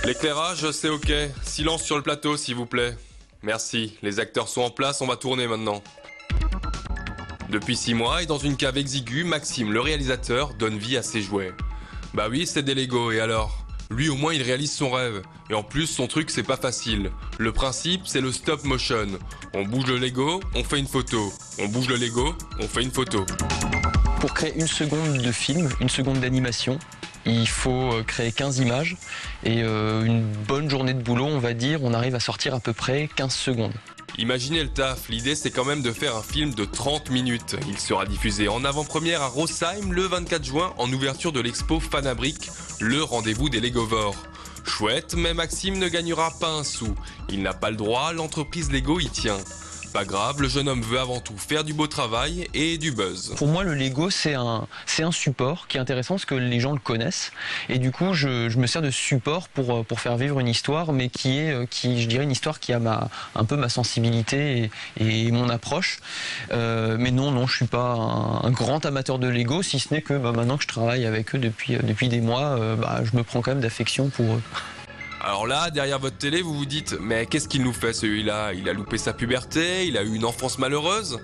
L'éclairage, c'est ok. Silence sur le plateau, s'il vous plaît. Merci, les acteurs sont en place, on va tourner maintenant. Depuis 6 mois, et dans une cave exiguë, Maxime, le réalisateur, donne vie à ses jouets. Bah oui, c'est des Lego, et alors? Lui au moins il réalise son rêve. Et en plus son truc c'est pas facile. Le principe c'est le stop motion. On bouge le Lego, on fait une photo. On bouge le Lego, on fait une photo. Pour créer une seconde de film, une seconde d'animation, il faut créer 15 images. Et une bonne journée de boulot, on va dire, on arrive à sortir à peu près 15 secondes. Imaginez le taf, l'idée c'est quand même de faire un film de 30 minutes. Il sera diffusé en avant-première à Rosheim le 24 juin en ouverture de l'expo Fanabric, le rendez-vous des Legovores. Chouette, mais Maxime ne gagnera pas un sou. Il n'a pas le droit, l'entreprise Lego y tient. Pas grave, le jeune homme veut avant tout faire du beau travail et du buzz. Pour moi, le Lego, c'est un support qui est intéressant parce que les gens le connaissent. Et du coup, je me sers de support pour faire vivre une histoire, mais je dirais, une histoire qui a un peu ma sensibilité et mon approche. Mais non, je suis pas un grand amateur de Lego, si ce n'est que maintenant que je travaille avec eux depuis des mois, je me prends quand même d'affection pour eux. Alors là, derrière votre télé, vous vous dites « Mais qu'est-ce qu'il nous fait celui-là? Il a loupé sa puberté, il a eu une enfance malheureuse ?»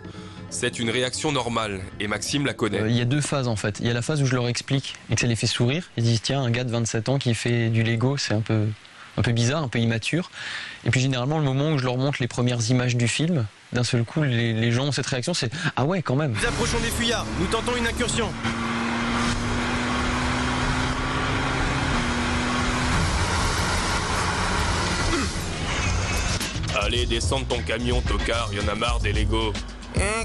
C'est une réaction normale, et Maxime la connaît. Il y a 2 phases en fait. Il y a la phase où je leur explique et que ça les fait sourire. Ils disent « Tiens, un gars de 27 ans qui fait du Lego, c'est un peu bizarre, un peu immature. » Et puis généralement, le moment où je leur montre les premières images du film, d'un seul coup, les gens ont cette réaction, c'est « Ah ouais, quand même !» Nous approchons des fuyards, nous tentons une incursion. Allez, descends de ton camion, tocard, y en a marre des Lego.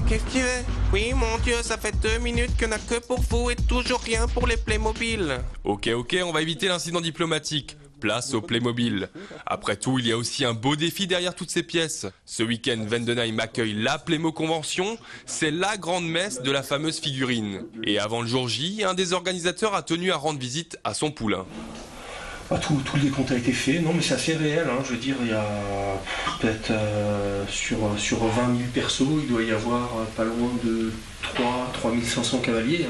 Qu'est-ce que tu veux? Oui, mon Dieu, ça fait 2 minutes qu'il n'y en a que pour vous et toujours rien pour les Playmobil. Ok, on va éviter l'incident diplomatique. Place au Playmobil. Après tout, il y a aussi un beau défi derrière toutes ces pièces. Ce week-end, Vendenheim accueille la Playmo Convention. C'est la grande messe de la fameuse figurine. Et avant le jour J, un des organisateurs a tenu à rendre visite à son poulain. Tout le décompte a été fait, non mais c'est assez réel, je veux dire, il y a peut-être sur 20 000 persos, il doit y avoir pas loin de 3 500 cavaliers,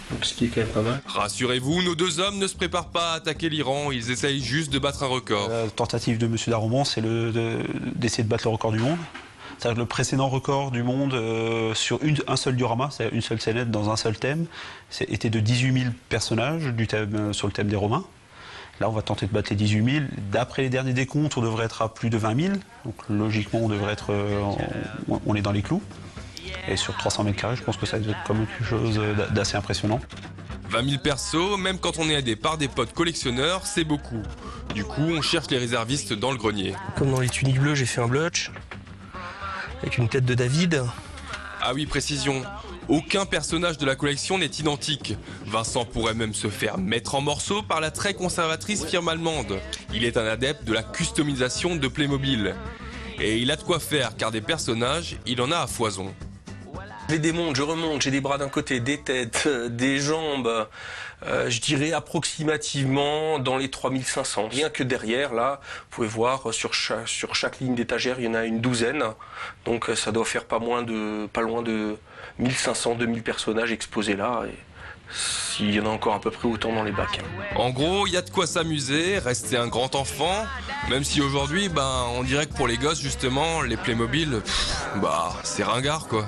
donc ce qui est quand même pas mal. Rassurez-vous, nos 2 hommes ne se préparent pas à attaquer l'Iran, ils essayent juste de battre un record. La tentative de Monsieur Darroman, c'est d'essayer de battre le record du monde. C'est-à-dire que le précédent record du monde sur un seul diorama, c'est-à-dire une seule scénette dans un seul thème, était de 18 000 personnages sur le thème des Romains. Là, on va tenter de battre les 18 000. D'après les derniers décomptes, on devrait être à plus de 20 000. Donc logiquement, on est dans les clous. Et sur 300 mètres carrés, je pense que ça va être quand même quelque chose d'assez impressionnant. 20 000 persos, même quand on est aidé par des potes collectionneurs, c'est beaucoup. Du coup, on cherche les réservistes dans le grenier. Comme dans les tuniques bleues, j'ai fait un blotch avec une tête de David. Ah oui, précision. Aucun personnage de la collection n'est identique. Vincent pourrait même se faire mettre en morceaux par la très conservatrice firme allemande. Il est un adepte de la customisation de Playmobil. Et il a de quoi faire, car des personnages, il en a à foison. Je les démonte, je remonte, j'ai des bras d'un côté, des têtes, des jambes, je dirais approximativement dans les 3500. Rien que derrière, là, vous pouvez voir sur chaque ligne d'étagère, il y en a une douzaine. Donc ça doit faire pas loin de 1500, 2000 personnages exposés là. Et s'il y en a encore à peu près autant dans les bacs. En gros, il y a de quoi s'amuser, rester un grand enfant, même si aujourd'hui, on dirait que pour les gosses, justement, les Playmobil, c'est ringard, quoi.